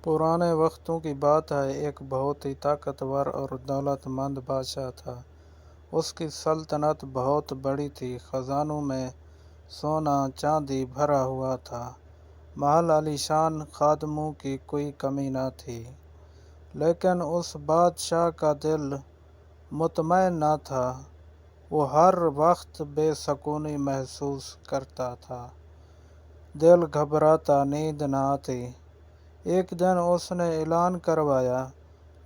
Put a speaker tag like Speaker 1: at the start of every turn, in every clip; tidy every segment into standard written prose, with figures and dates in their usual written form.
Speaker 1: پرانے وقتوں کی بات ہے، ایک بہت ہی طاقتور اور دولت مند بادشاہ تھا۔ اس کی سلطنت بہت بڑی تھی، خزانوں میں سونا چاندی بھرا ہوا تھا، محل عالیشان، خادموں کی کوئی کمی نہ تھی۔ لیکن اس بادشاہ کا دل مطمئن نہ تھا، وہ ہر وقت بے سکونی محسوس کرتا تھا، دل گھبراتا، نیند نہ آتی۔ ایک دن اس نے اعلان کروایا،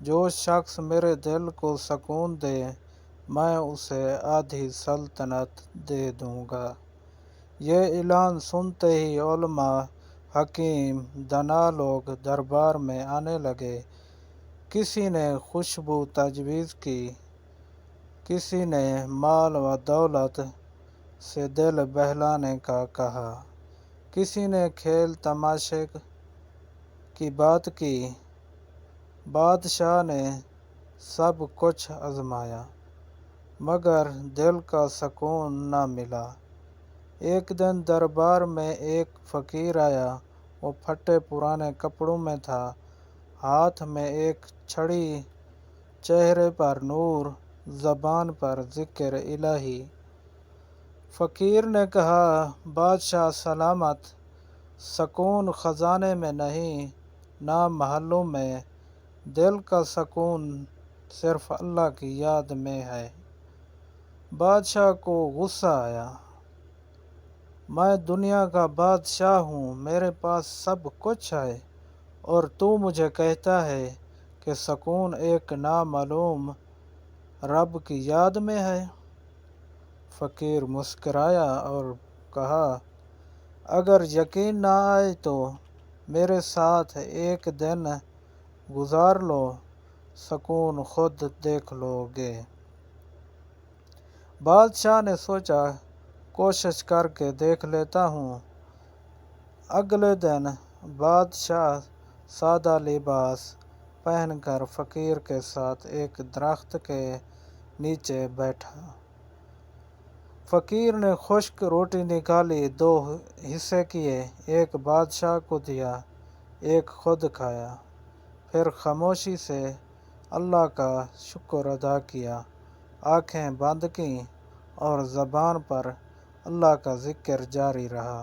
Speaker 1: جو شخص میرے دل کو سکون دے، میں اسے آدھی سلطنت دے دوں گا۔ یہ اعلان سنتے ہی علماء، حکیم، دانا لوگ دربار میں آنے لگے۔ کسی نے خوشبو تجویز کی، کسی نے مال و دولت سے دل بہلانے کا کہا، کسی نے کھیل تماشے کی بات کی۔ بادشاہ نے سب کچھ آزمایا، مگر دل کا سکون نہ ملا۔ ایک دن دربار میں ایک فقیر آیا، وہ پھٹے پرانے کپڑوں میں تھا، ہاتھ میں ایک چھڑی، چہرے پر نور، زبان پر ذکر الہی۔ فقیر نے کہا، بادشاہ سلامت، سکون خزانے میں نہیں، نہ محلوں میں، دل کا سکون صرف اللہ کی یاد میں ہے۔ بادشاہ کو غصہ آیا، میں دنیا کا بادشاہ ہوں، میرے پاس سب کچھ ہے، اور تو مجھے کہتا ہے کہ سکون ایک نامعلوم رب کی یاد میں ہے۔ فقیر مسکرایا اور کہا، اگر یقین نہ آئے تو میرے ساتھ ایک دن گزار لو، سکون خود دیکھ لو گے۔ بادشاہ نے سوچا، کوشش کر کے دیکھ لیتا ہوں۔ اگلے دن بادشاہ سادہ لباس پہن کر فقیر کے ساتھ ایک درخت کے نیچے بیٹھا۔ فقیر نے خشک روٹی نکالی، دو حصے کیے، ایک بادشاہ کو دیا، ایک خود کھایا، پھر خاموشی سے اللہ کا شکر ادا کیا، آنکھیں بند کیں اور زبان پر اللہ کا ذکر جاری رہا۔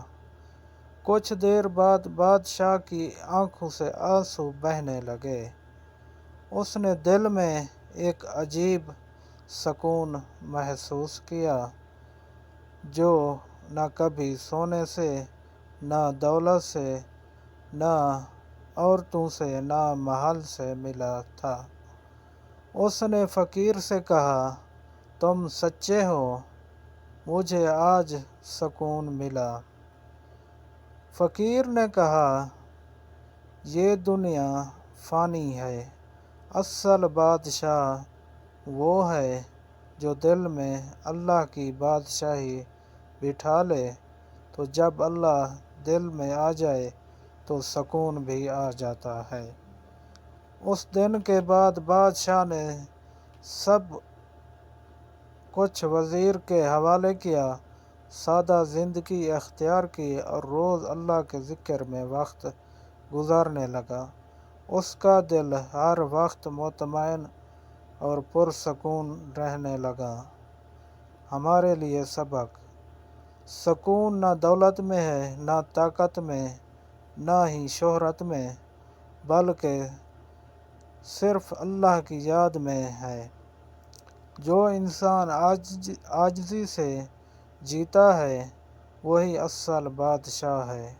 Speaker 1: کچھ دیر بعد بادشاہ کی آنکھوں سے آنسو بہنے لگے۔ اس نے دل میں ایک عجیب سکون محسوس کیا، جو نہ کبھی سونے سے، نہ دولت سے، نہ عورتوں سے، نہ محل سے ملا تھا۔ اس نے فقیر سے کہا، تم سچے ہو، مجھے آج سکون ملا۔ فقیر نے کہا، یہ دنیا فانی ہے، اصل بادشاہ وہ ہے جو دل میں اللہ کی بادشاہی بٹھا لے، تو جب اللہ دل میں آ جائے تو سکون بھی آ جاتا ہے۔ اس دن کے بعد بادشاہ نے سب کچھ وزیر کے حوالے کیا، سادہ زندگی اختیار کی اور روز اللہ کے ذکر میں وقت گزارنے لگا۔ اس کا دل ہر وقت مطمئن اور پرسکون رہنے لگا۔ ہمارے لیے سبق: سکون نہ دولت میں ہے، نہ طاقت میں، نہ ہی شہرت میں، بلکہ صرف اللہ کی یاد میں ہے۔ جو انسان عاجزی سے جیتا ہے، وہی اصل بادشاہ ہے۔